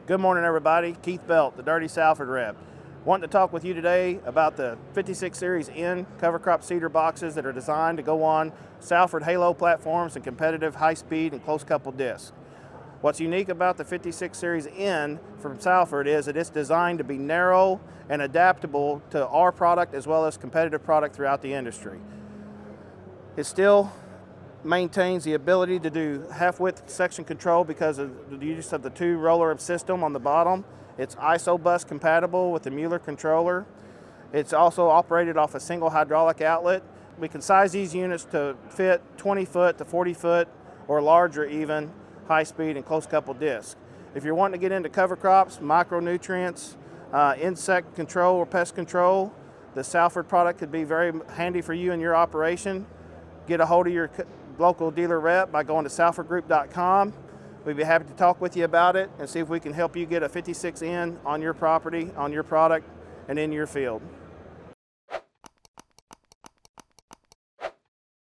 Good morning, everybody. Keith Belt, the Dirty Salford rep. Wanting to talk with you today about the 56 Series N cover crop seeder boxes that are designed to go on Salford Halo platforms and competitive high-speed and close-coupled discs. What's unique about the 56 Series N from Salford is that it's designed to be narrow and adaptable to our product as well as competitive product throughout the industry. It still maintains the ability to do half-width section control because of the use of the two roller system on the bottom. It's ISO bus compatible with the Mueller controller. It's also operated off a single hydraulic outlet. We can size these units to fit 20 foot to 40 foot or larger even high-speed and close-coupled discs. If you're wanting to get into cover crops, micronutrients, insect control or pest control, the Salford product could be very handy for you in your operation. Get a hold of your local dealer rep by going to salfordgroup.com. We'd be happy to talk with you about it and see if we can help you get a 56N on your property, on your product, and in your field.